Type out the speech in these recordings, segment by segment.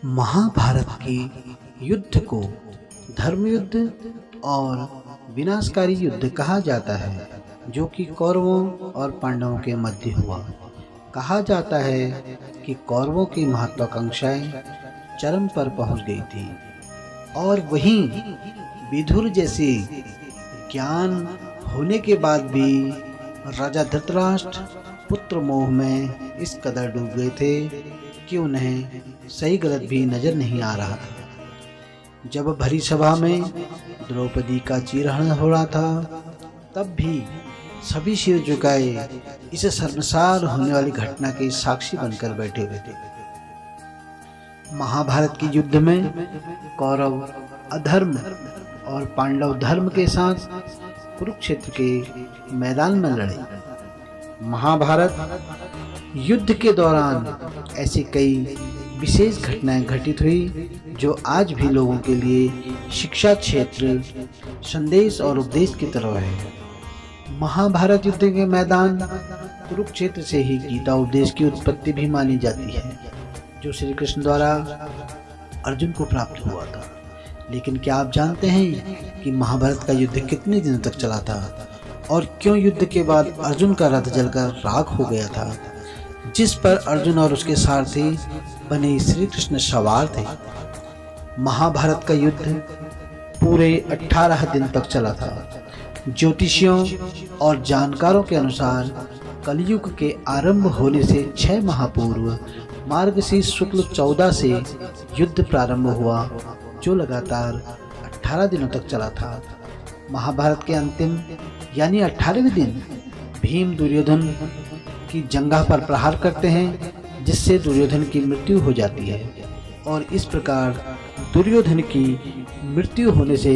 महाभारत की युद्ध को धर्म युद्ध और विनाशकारी युद्ध कहा जाता है, जो कि कौरवों और पांडवों के मध्य हुआ। कहा जाता है कि कौरवों की महत्वाकांक्षाएं चरम पर पहुंच गई थी और वहीं विदुर जैसे ज्ञान होने के बाद भी राजा धृतराष्ट्र पुत्र मोह में इस कदर डूब गए थे कि उन्हें सही गलत भी नजर नहीं आ रहा था। जब भरी सभा में द्रौपदी का चीरहरण हो रहा था, तब भी सभी सिर झुकाए इसे शर्मसार होने वाली घटना के साक्षी बनकर बैठे हुए थे। महाभारत के युद्ध में कौरव अधर्म और पांडव धर्म के साथ कुरुक्षेत्र के मैदान में लड़े। महाभारत युद्ध के दौरान ऐसी कई विशेष घटनाएं घटित हुई जो आज भी लोगों के लिए शिक्षा क्षेत्र, संदेश और उपदेश की तरह है। महाभारत युद्ध के मैदान कुरुक्षेत्र से ही गीता उपदेश की उत्पत्ति भी मानी जाती है, जो श्री कृष्ण द्वारा अर्जुन को प्राप्त हुआ था। लेकिन क्या आप जानते हैं कि महाभारत का युद्ध कितने दिनों तक चला था और क्यों युद्ध के बाद अर्जुन का रथ जलकर राख हो गया था, जिस पर अर्जुन और उसके सारथी बने श्री कृष्ण सवार थे। महाभारत का युद्ध पूरे 18 दिन तक चला था। ज्योतिषियों और जानकारों के अनुसार कलयुग के आरंभ होने से 6 माह पूर्व मार्गशीर्ष शुक्ल 14 से युद्ध प्रारंभ हुआ, जो लगातार 18 दिनों तक चला था। महाभारत के अंतिम यानी 18वें दिन भीम दुर्योधन की जंघा पर प्रहार करते हैं, जिससे दुर्योधन की मृत्यु हो जाती है और इस प्रकार दुर्योधन की मृत्यु होने से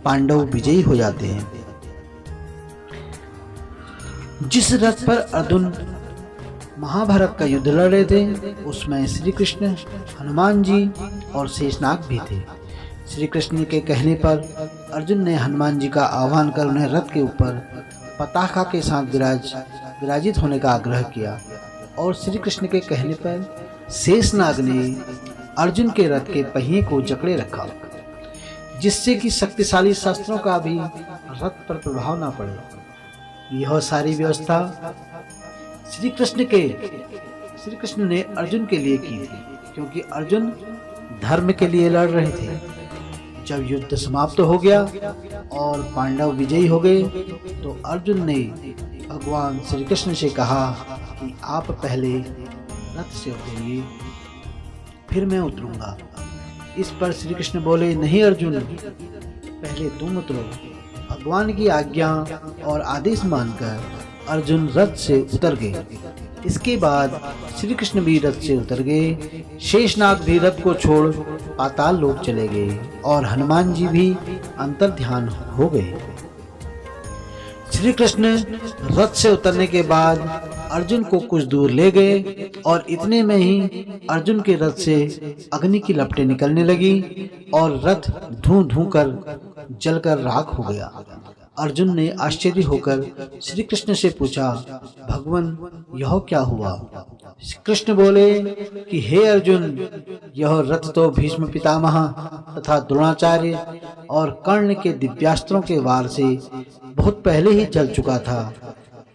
पांडव विजयी हो जाते हैं। जिस रथ पर अर्जुन महाभारत का युद्ध लड़ रहे थे, उसमें श्री कृष्ण, हनुमान जी और शेषनाग भी थे। श्री कृष्ण के कहने पर अर्जुन ने हनुमान जी का आह्वान कर उन्हें रथ के ऊपर पताका के साथ विराजित होने का आग्रह किया और श्री कृष्ण के कहने पर शेषनाग ने अर्जुन के रथ के पहिए को जकड़े रखा, जिससे कि शक्तिशाली शस्त्रों का भी रथ पर प्रभाव न पड़े। यह सारी व्यवस्था श्री कृष्ण ने अर्जुन के लिए की थी, क्योंकि अर्जुन धर्म के लिए लड़ रहे थे। जब युद्ध समाप्त हो गया और पांडव विजयी हो गए, तो अर्जुन ने भगवान श्री कृष्ण से कहा कि आप पहले रथ से उतरिए, फिर मैं उतरूंगा। इस पर श्री कृष्ण बोले, नहीं अर्जुन, पहले तुम उतरो। भगवान की आज्ञा और आदेश मानकर अर्जुन रथ से उतर गए। इसके बाद श्री कृष्ण भी रथ से उतर गए। शेषनाग भी रथ को छोड़ पाताल लोक चले गए और हनुमान जी भी अंतर्ध्यान हो गए। श्री कृष्ण रथ से उतरने के बाद अर्जुन को कुछ दूर ले गए और इतने में ही अर्जुन के रथ से अग्नि की लपटें निकलने लगी और रथ धूं धूं कर जलकर राख हो गया। अर्जुन ने आश्चर्य होकर श्री कृष्ण से पूछा, भगवान, यह क्या हुआ? कृष्ण बोले कि हे अर्जुन, यह रथ तो भीष्म पितामह तथा द्रोणाचार्य और कर्ण के दिव्यास्त्रों के वार से बहुत पहले ही जल चुका था,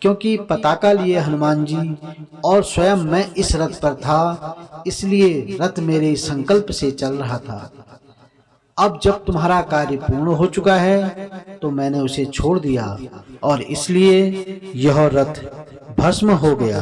क्योंकि पताका लिए हनुमान जी और स्वयं मैं इस रथ पर था, इसलिए रथ मेरे संकल्प से चल रहा था। अब जब तुम्हारा कार्य पूर्ण हो चुका है, तो मैंने उसे छोड़ दिया और इसलिए यह रथ भस्म हो गया।